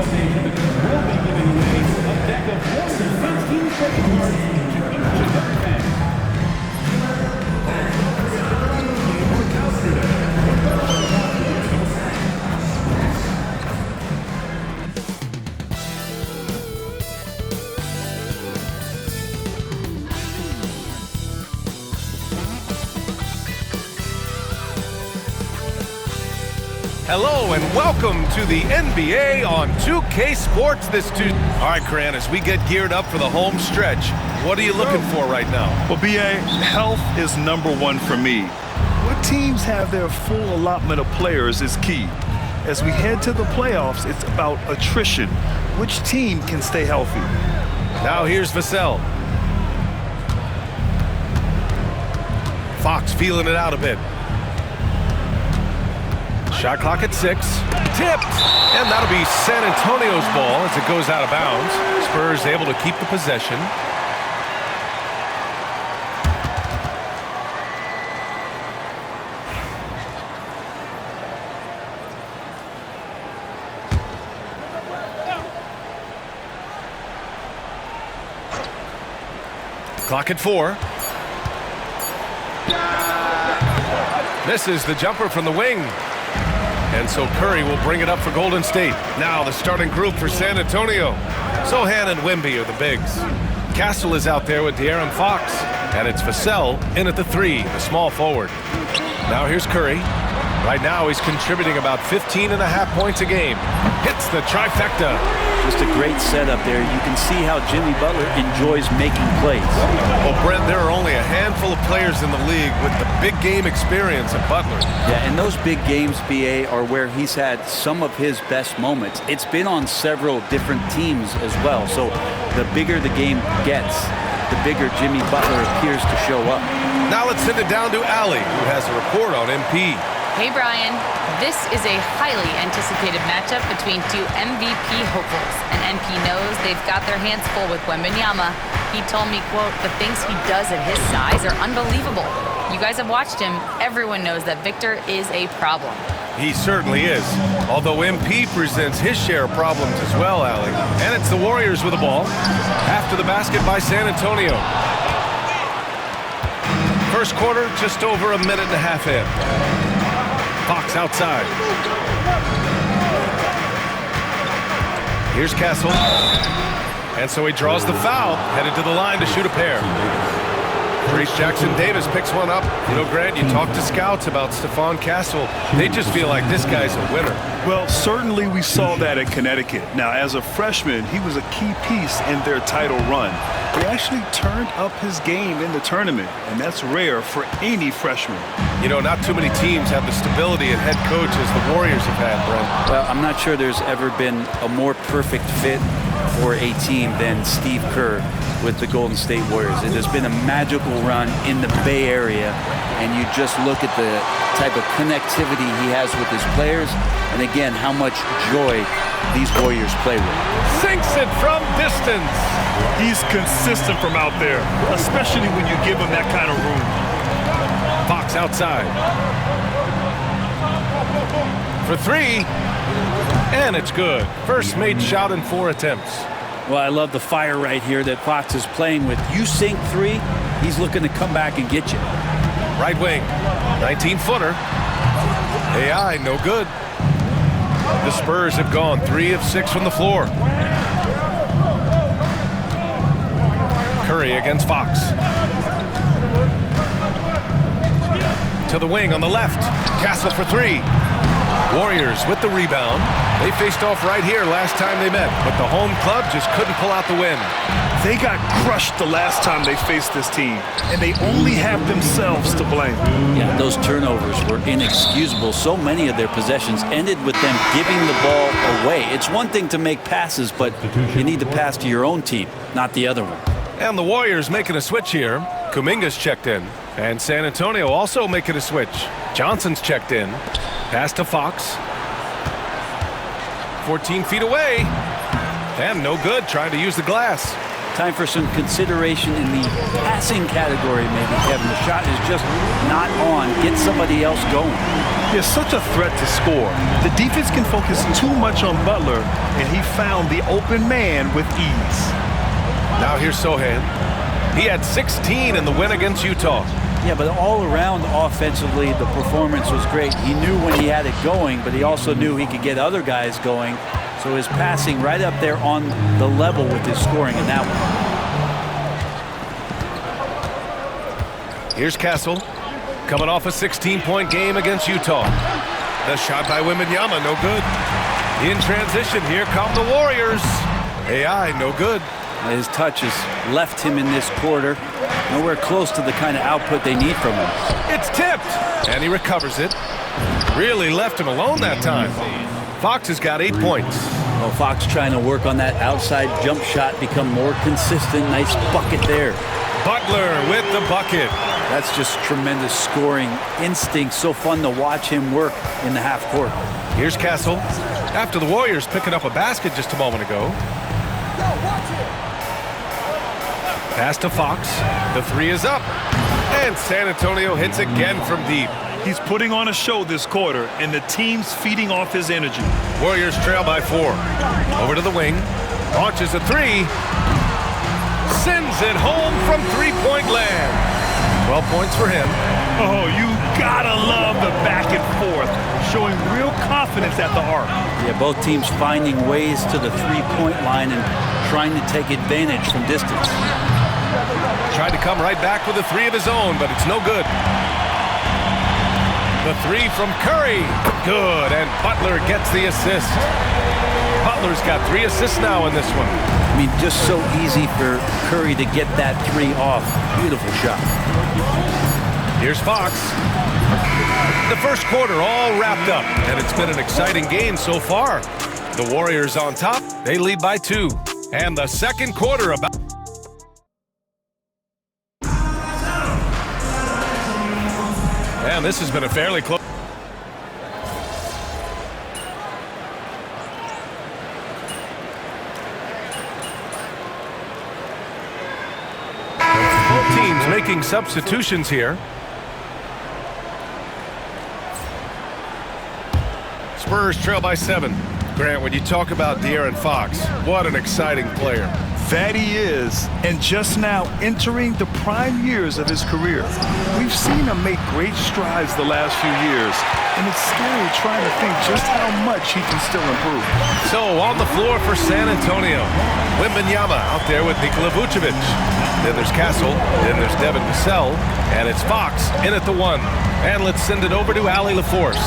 update, the group will be giving away a deck of 115 trading cards to each of their fans. Hello and welcome to the NBA on 2K Sports this Tuesday. All right, Coran, as we get geared up for the home stretch, what are you looking for right now? Well, BA, health is #1 for me. What teams have their full allotment of players is key. As we head to the playoffs, it's about attrition. Which team can stay healthy? Now here's Vassell. Fox feeling it out a bit. Shot clock at 6. Tipped! And that'll be San Antonio's ball as it goes out of bounds. Spurs able to keep the possession. Clock at 4. Misses the jumper from the wing. And so Curry will bring it up for Golden State. Now the starting group for San Antonio. Sohan and Wemby are the bigs. Castle is out there with De'Aaron Fox. And it's Vassell in at the 3, the small forward. Now here's Curry. Right now he's contributing about 15.5 points a game. Hits the trifecta. Just a great setup there. You can see how Jimmy Butler enjoys making plays. Well, Brent, there are only a handful of players in the league with the big game experience of Butler. Yeah, and those big games, BA, are where he's had some of his best moments. It's been on several different teams as well. So the bigger the game gets, the bigger Jimmy Butler appears to show up. Now let's send it down to Allie, who has a report on MP. Hey, Brian. This is a highly anticipated matchup between two MVP hopefuls, and NP knows they've got their hands full with Wembanyama. He told me, quote, the things he does at his size are unbelievable. You guys have watched him. Everyone knows that Victor is a problem. He certainly is, although MP presents his share of problems as well, Allie. And it's the Warriors with the ball. After the basket by San Antonio. First quarter, just over a minute and a half in. Fox outside. Here's Castle. And so he draws the foul, headed to the line to shoot a pair. Reese Jackson-Davis picks one up. You know, Grant, you talk to scouts about Stephon Castle. They just feel like this guy's a winner. Well, certainly we saw that at Connecticut. Now, as a freshman, he was a key piece in their title run. He actually turned up his game in the tournament, and that's rare for any freshman. You know, not too many teams have the stability at head coach as the Warriors have had, Brent. Well, I'm not sure there's ever been a more perfect fit for a team than Steve Kerr with the Golden State Warriors. It has been a magical run in the Bay Area, and you just look at the type of connectivity he has with his players, and again, how much joy these Warriors play with. Sinks it from distance. He's consistent from out there, especially when you give him that kind of room. Fox outside. For 3, and it's good. First made shot in 4 attempts. Well, I love the fire right here that Fox is playing with. You sink 3, he's looking to come back and get you. Right wing, 19-footer. AI, no good. The Spurs have gone 3 of 6 from the floor. Curry against Fox. To the wing on the left. Castle for 3. Warriors with the rebound. They faced off right here last time they met, but the home club just couldn't pull out the win. They got crushed the last time they faced this team, and they only have themselves to blame. Yeah, those turnovers were inexcusable. So many of their possessions ended with them giving the ball away. It's one thing to make passes, but you need to pass to your own team, not the other one. And the Warriors making a switch here. Kuminga's checked in. And San Antonio also making a switch. Johnson's checked in. Pass to Fox. 14 feet away. And no good, trying to use the glass. Time for some consideration in the passing category, maybe, Kevin. The shot is just not on. Get somebody else going. There's such a threat to score. The defense can focus too much on Butler, and he found the open man with ease. Now here's Sohan. He had 16 in the win against Utah. Yeah, but all around offensively, the performance was great. He knew when he had it going, but he also knew he could get other guys going. So his passing right up there on the level with his scoring in that one. Here's Castle, coming off a 16-point game against Utah. The shot by Wembanyama, no good. In transition, here come the Warriors. AI, no good. His touch has left him in this quarter. Nowhere close to the kind of output they need from him. It's tipped, and he recovers it. Really left him alone that time. Fox has got 8 points. Well, Fox trying to work on that outside jump shot, become more consistent. Nice bucket there. Butler with the bucket. That's just tremendous scoring instinct. So fun to watch him work in the half court. Here's Castle. After the Warriors picking up a basket just a moment ago. Pass to Fox. The three is up. And San Antonio hits again from deep. He's putting on a show this quarter, and the team's feeding off his energy. Warriors trail by 4. Over to the wing. Launches a three. Sends it home from three-point land. 12 points for him. Oh, you gotta love the back and forth, showing real confidence at the arc. Yeah, both teams finding ways to the three-point line and trying to take advantage from distance. Tried to come right back with a three of his own, but it's no good. The three from Curry. Good, and Butler gets the assist. Butler's got 3 assists now in this one. I mean, just so easy for Curry to get that three off. Beautiful shot. Here's Fox. The first quarter all wrapped up, and it's been an exciting game so far. The Warriors on top. They lead by 2. And the second quarter about... And this has been a fairly close... Both teams making substitutions here. Spurs trail by 7. Grant, when you talk about De'Aaron Fox, what an exciting player. That he is, and just now entering the prime years of his career. We've seen him make great strides the last few years, and it's scary trying to think just how much he can still improve. So on the floor for San Antonio, Wembanyama out there with Nikola Vucevic. Then there's Castle, then there's Devin Vassell, and it's Fox in at the 1. And let's send it over to Allie LaForce.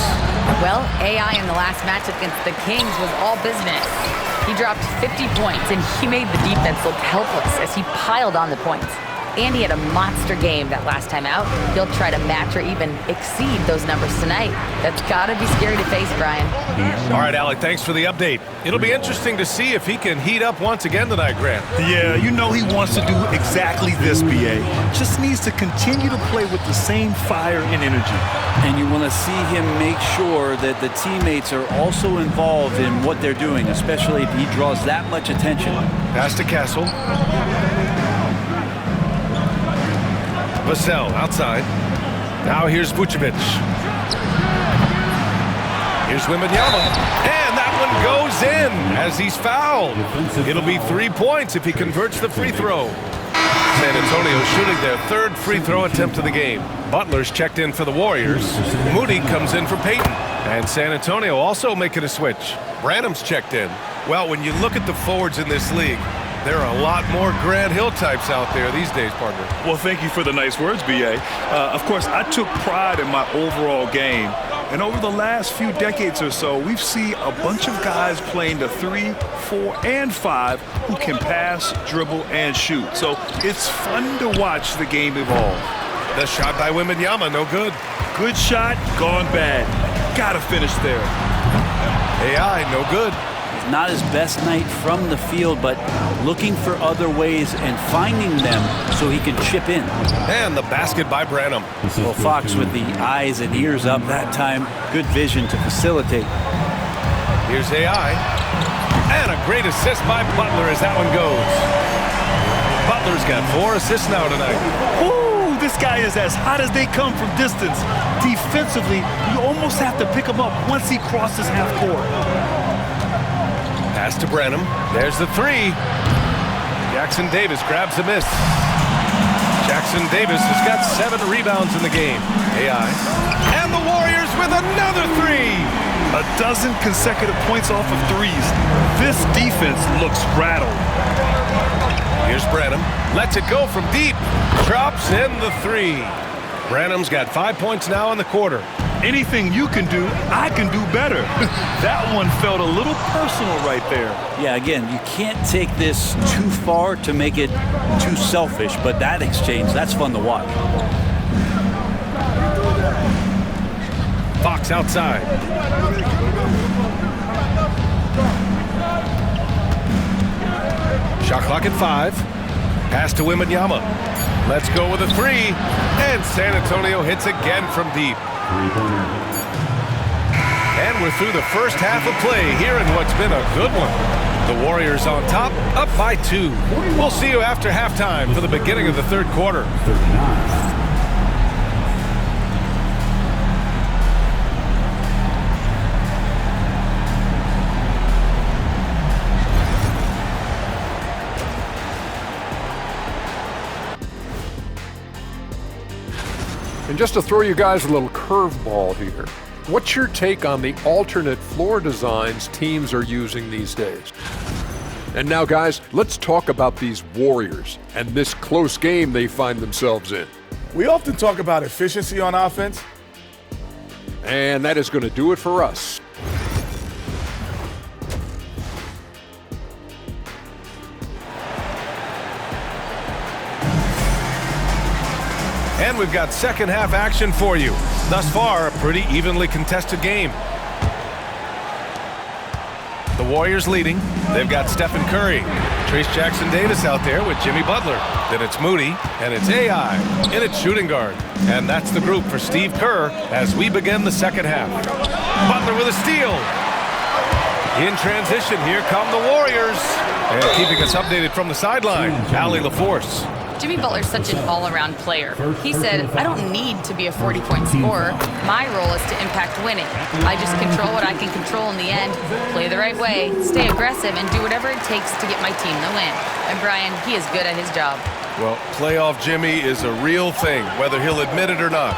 Well, AI in the last match against the Kings was all business. He dropped 50 points, and he made the defense look helpless as he piled on the points. And he had a monster game that last time out. He'll try to match or even exceed those numbers tonight. That's got to be scary to face, Brian. All right, Allie, thanks for the update. It'll be interesting to see if he can heat up once again tonight, Grant. Yeah, you know he wants to do exactly this, B.A. Just needs to continue to play with the same fire and energy. And you want to see him make sure that the teammates are also involved in what they're doing, especially if he draws that much attention. Pass to Castle. Vassell outside. Now here's Vucevic. Here's Wembanyama. And that one goes in as he's fouled. It'll be 3 points if he converts the free throw. San Antonio shooting their 3rd free throw attempt of the game. Butler's checked in for the Warriors. Moody comes in for Payton. And San Antonio also making a switch. Branham's checked in. Well, when you look at the forwards in this league, there are a lot more Grant Hill types out there these days, partner. Well, thank you for the nice words, B.A. Of course, I took pride in my overall game. And over the last few decades or so, we've seen a bunch of guys playing the 3, 4, and 5 who can pass, dribble, and shoot. So it's fun to watch the game evolve. The shot by Wembanyama, no good. Good shot, gone bad. Gotta finish there. AI, no good. Not his best night from the field, but looking for other ways and finding them so he can chip in. And the basket by Branham. Well, Fox with the eyes and ears up that time. Good vision to facilitate. Here's AI. And a great assist by Butler as that one goes. Butler's got 4 assists now tonight. Ooh, this guy is as hot as they come from distance. Defensively, you almost have to pick him up once he crosses half court. Pass to Branham. There's the 3. Jackson Davis grabs a miss. Jackson Davis has got 7 rebounds in the game. AI. And the Warriors with another 3. A dozen consecutive points off of threes. This defense looks rattled. Here's Branham. Lets it go from deep. Drops in the 3. Branham's got 5 points now in the quarter. Anything you can do, I can do better. That one felt a little personal right there. Yeah, again, you can't take this too far to make it too selfish, but that exchange, that's fun to watch. Fox outside. Shot clock at 5. Pass to Wembanyama. Let's go with a 3. And San Antonio hits again from deep. And we're through the first half of play here in what's been a good one. The Warriors on top, up by 2. We'll see you after halftime for the beginning of the third quarter. And just to throw you guys a little curveball here, what's your take on the alternate floor designs teams are using these days? And now, guys, let's talk about these Warriors and this close game they find themselves in. We often talk about efficiency on offense. And that is going to do it for us. And we've got second half action for you. Thus far, a pretty evenly contested game. The Warriors leading. They've got Stephen Curry. Trace Jackson Davis out there with Jimmy Butler. Then it's Moody, and it's AI in its shooting guard. And that's the group for Steve Kerr as we begin the second half. Butler with a steal. In transition, here come the Warriors. And keeping us updated from the sideline, Allie LaForce. Jimmy Butler's such an all-around player. He said, I don't need to be a 40-point scorer. My role is to impact winning. I just control what I can control in the end, play the right way, stay aggressive, and do whatever it takes to get my team the win. And Brian, he is good at his job. Well, playoff Jimmy is a real thing, whether he'll admit it or not.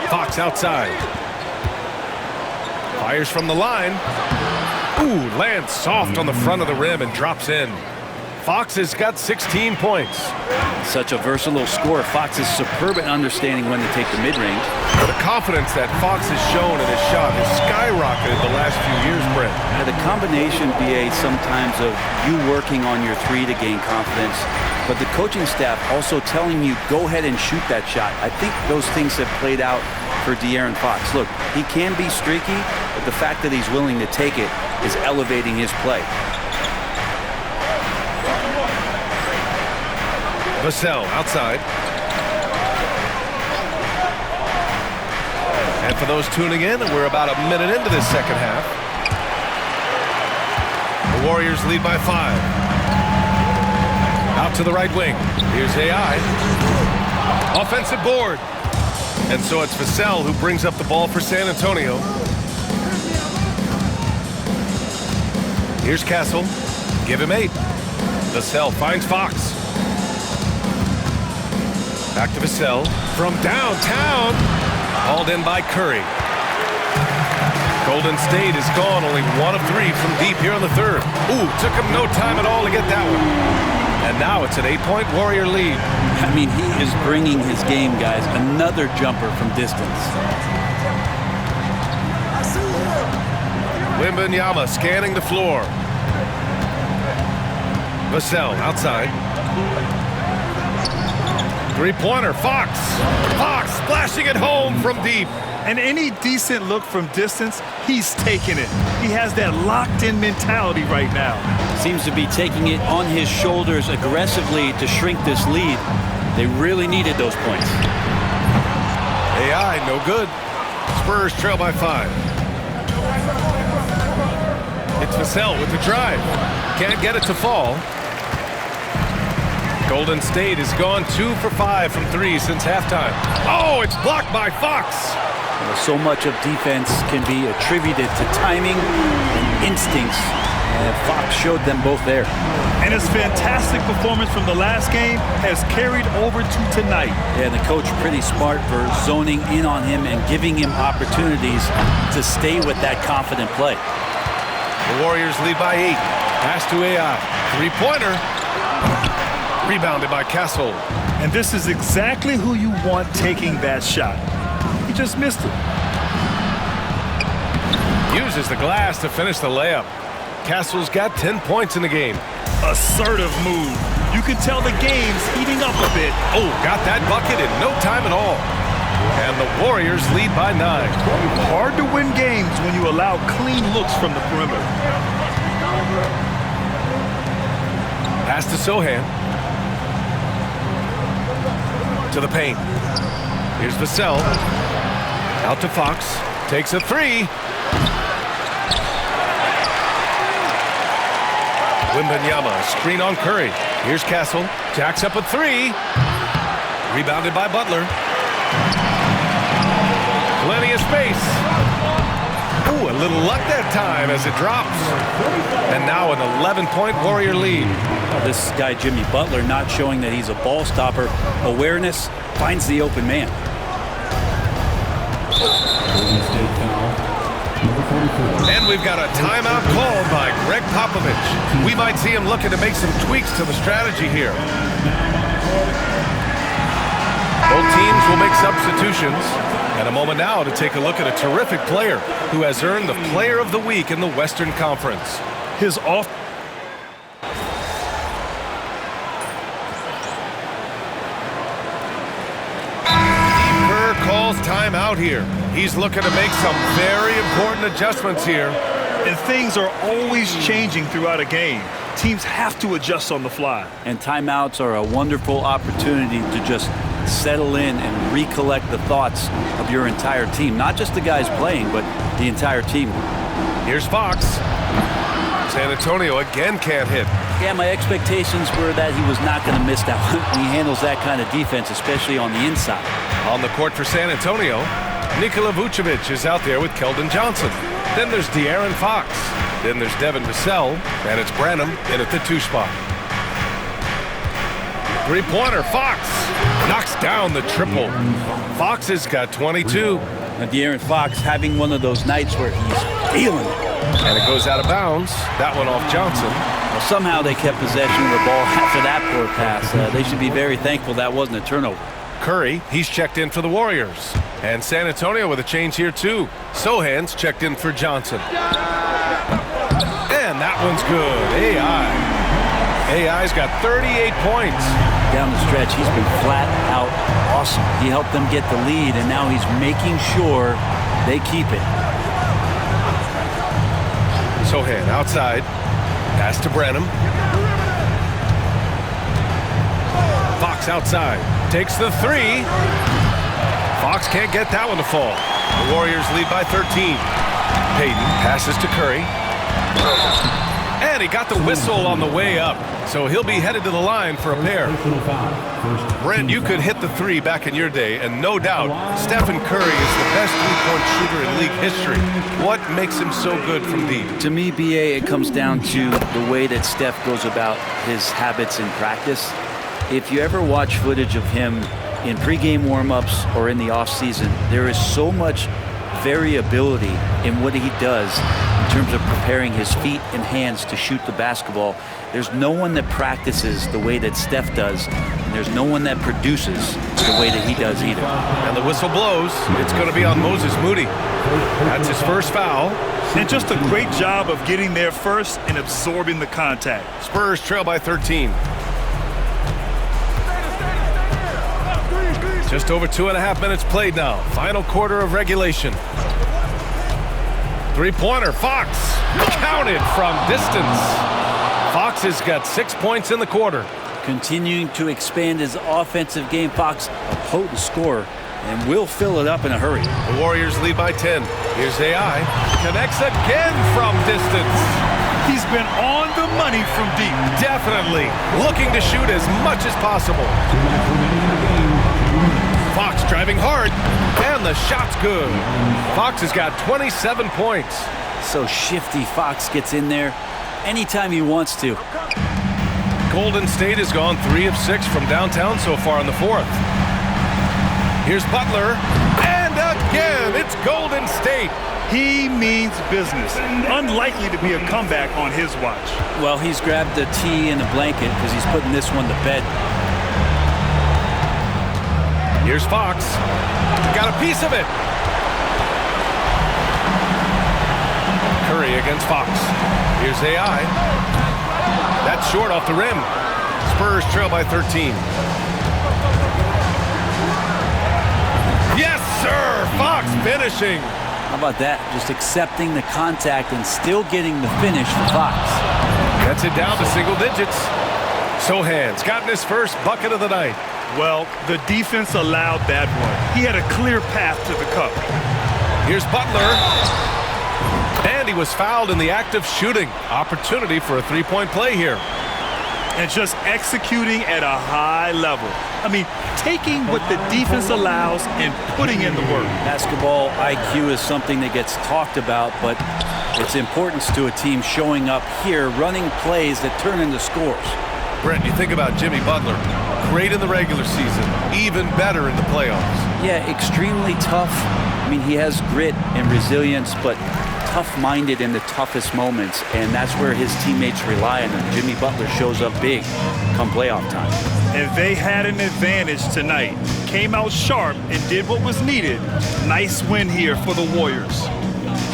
Fox outside. Fires from the line. Ooh, lands soft on the front of the rim and drops in. Fox has got 16 points. Such a versatile scorer. Fox is superb at understanding when to take the mid-range. The confidence that Fox has shown in his shot has skyrocketed the last few years, Brent. Yeah, the combination, BA, sometimes of you working on your 3 to gain confidence, but the coaching staff also telling you, go ahead and shoot that shot. I think those things have played out for De'Aaron Fox. Look, he can be streaky, but the fact that he's willing to take it is elevating his play. Vassell outside. And for those tuning in, we're about a minute into this second half. The Warriors lead by 5. Out to the right wing. Here's AI. Offensive board. And so it's Vassell who brings up the ball for San Antonio. Here's Castle. Give him 8. Vassell finds Fox. Back to Vassell from downtown. Hauled in by Curry. Golden State is gone, only 1 of 3 from deep here in the third. Ooh, took him no time at all to get that one. And now it's an 8-point Warrior lead. I mean, he is bringing his game, guys. Another jumper from distance. Wembanyama scanning the floor. Vassell outside. Three-pointer, Fox. Fox splashing it home from deep. And any decent look from distance, he's taking it. He has that locked-in mentality right now. Seems to be taking it on his shoulders aggressively to shrink this lead. They really needed those points. AI, no good. Spurs trail by 5. It's Vassell with the drive. Can't get it to fall. Golden State has gone 2 for 5 from 3 since halftime. Oh, it's blocked by Fox. So much of defense can be attributed to timing and instincts. And Fox showed them both there. And his fantastic performance from the last game has carried over to tonight. Yeah, and the coach pretty smart for zoning in on him and giving him opportunities to stay with that confident play. The Warriors lead by 8. Pass to AI. Three-pointer. Rebounded by Castle. And this is exactly who you want taking that shot. He just missed it. Uses the glass to finish the layup. Castle's got 10 points in the game. Assertive move. You can tell the game's heating up a bit. Oh, got that bucket in no time at all. And the Warriors lead by 9. Hard to win games when you allow clean looks from the perimeter. Pass to Sohan. To the paint. Here's Vassell. Out to Fox. Takes a 3. Wembanyama, screen on Curry. Here's Castle. Jacks up a 3. Rebounded by Butler. Plenty of space. Ooh, a little luck that time as it drops. And now an 11-point Warrior lead. This guy, Jimmy Butler, not showing that he's a ball stopper. Awareness, finds the open man. And we've got a timeout called by Greg Popovich. We might see him looking to make some tweaks to the strategy here. Both teams will make substitutions. And a moment now to take a look at a terrific player who has earned the Player of the Week in the Western Conference. His off. Steve Kerr calls timeout here. He's looking to make some very important adjustments here. And things are always changing throughout a game. Teams have to adjust on the fly. And timeouts are a wonderful opportunity to just settle in and recollect the thoughts of your entire team. Not just the guys playing, but the entire team. Here's Fox. San Antonio again can't hit. Yeah, my expectations were that he was not going to miss that one. He handles that kind of defense, especially on the inside. On the court for San Antonio, Nikola Vucevic is out there with Keldon Johnson. Then there's De'Aaron Fox. Then there's Devin Vassell, and it's Branham in at the 2 spot. Three-pointer, Fox knocks down the triple. Fox has got 22. And De'Aaron Fox having one of those nights where he's feeling it. And it goes out of bounds. That one off Johnson. Well, somehow they kept possession of the ball after that poor pass. They should be very thankful that wasn't a turnover. Curry, he's checked in for the Warriors. And San Antonio with a change here too. Sohan's checked in for Johnson. And that one's good. AI's got 38 points. Down the stretch, he's been flat out awesome. He helped them get the lead, and now he's making sure they keep it. Sohan outside. Pass to Branham. Fox outside. Takes the 3. Fox can't get that one to fall. The Warriors lead by 13. Payton passes to Curry. And he got the whistle on the way up. So he'll be headed to the line for a pair. Brent, you could hit the 3 back in your day, and no doubt, Stephen Curry is the best three-point shooter in league history. What makes him so good from deep? To me, BA, it comes down to the way that Steph goes about his habits in practice. If you ever watch footage of him in pregame warm-ups or in the off-season, there is so much variability in what he does in terms of preparing his feet and hands to shoot the basketball. There's no one that practices the way that Steph does, and there's no one that produces the way that he does either. And the whistle blows. It's going to be on Moses Moody. That's his first foul. And just a great job of getting there first and absorbing the contact. Spurs trail by 13. Just over 2.5 minutes played now. Final quarter of regulation. Three-pointer, Fox. Counted from distance. Fox has got 6 points in the quarter. Continuing to expand his offensive game. Fox, a potent scorer, and will fill it up in a hurry. The Warriors lead by 10. Here's AI. Connects again from distance. He's been on the money from deep. Definitely looking to shoot as much as possible. Fox driving hard, and the shot's good. Fox has got 27 points. So shifty. Fox gets in there anytime he wants to. Golden State has gone 3 of 6 from downtown so far in the fourth. Here's Butler, and again, it's Golden State. He means business. Unlikely to be a comeback on his watch. Well, he's grabbed the tea and the blanket because he's putting this one to bed. Here's Fox. Got a piece of it. Curry against Fox. Here's AI. That's short off the rim. Spurs trail by 13. Yes, sir! Fox finishing. How about that? Just accepting the contact and still getting the finish for Fox. Gets it down to single digits. Sohan's gotten his first bucket of the night. Well, the defense allowed that one. He had a clear path to the cup. Here's Butler. And he was fouled in the act of shooting. Opportunity for a three-point play here. And just executing at a high level. I mean, taking what the defense allows and putting in the work. Basketball IQ is something that gets talked about, but its importance to a team showing up here, running plays that turn into scores. Brent, you think about Jimmy Butler. Great in the regular season, even better in the playoffs. Yeah, extremely tough. I mean, he has grit and resilience, but tough-minded in the toughest moments, and that's where his teammates rely on him. Jimmy Butler shows up big come playoff time. And they had an advantage tonight. Came out sharp and did what was needed. Nice win here for the Warriors.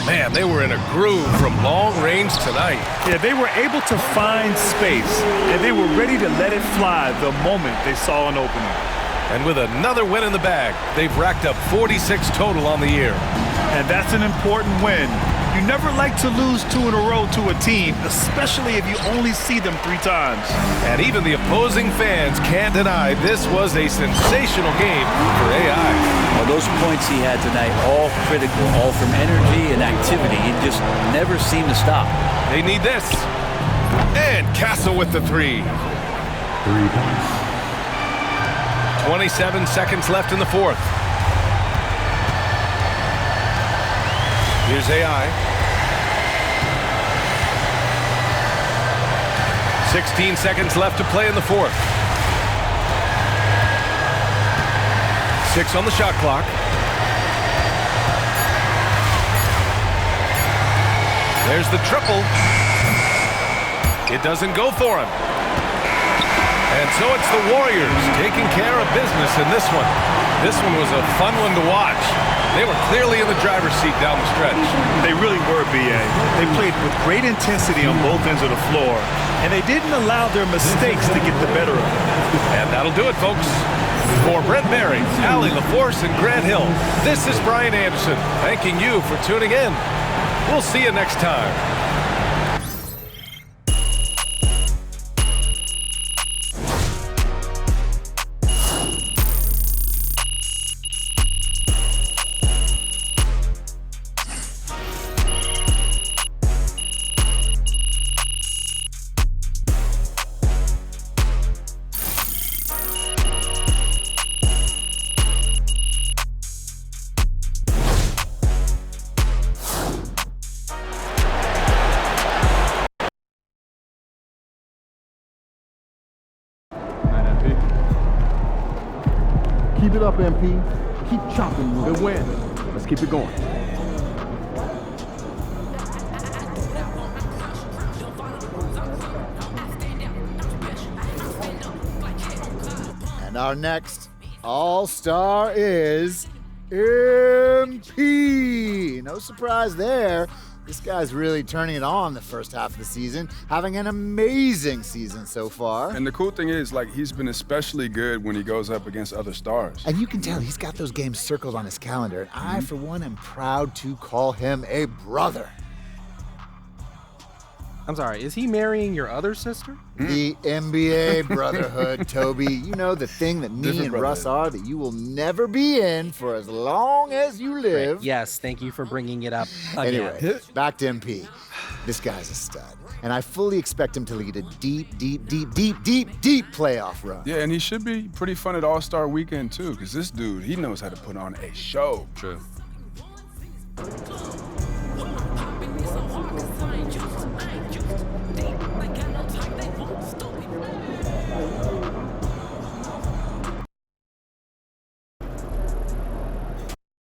Man, they were in a groove from long range tonight. Yeah, they were able to find space, and they were ready to let it fly the moment they saw an opening. And with another win in the bag, they've racked up 46 total on the year. And that's an important win. You never like to lose 2 in a row to a team, especially if you only see them 3 times. And even the opposing fans can't deny this was a sensational game for AI. Well, those points he had tonight, all critical, all from energy and activity. He just never seemed to stop. They need this. And Castle with the 3. 3 points. 27 seconds left in the fourth. Here's AI. 16 seconds left to play in the fourth. 6 on the shot clock. There's the triple. It doesn't go for him. And so it's the Warriors taking care of business in this one. This one was a fun one to watch. They were clearly in the driver's seat down the stretch. They really were, B.A. They played with great intensity on both ends of the floor, and they didn't allow their mistakes to get the better of them. And that'll do it, folks. For Brent Barry, Allie LaForce, and Grant Hill, this is Brian Anderson, thanking you for tuning in. We'll see you next time. Keep it up, MP. Keep chopping. Good win. Let's keep it going. And our next All-Star is MP. No surprise there. This guy's really turning it on the first half of the season, having an amazing season so far. And the cool thing is, like, he's been especially good when he goes up against other stars. And you can tell he's got those games circled on his calendar. And I, for one, am proud to call him a brother. I'm sorry, is he marrying your other sister? The NBA brotherhood, Toby. You know the thing that me Different and Russ are that you will never be in for as long as you live. Right. Yes, thank you for bringing it up again. Anyway, back to MP. This guy's a stud. And I fully expect him to lead a deep playoff run. Yeah, and he should be pretty fun at All-Star Weekend, too, because this dude, he knows how to put on a show. True.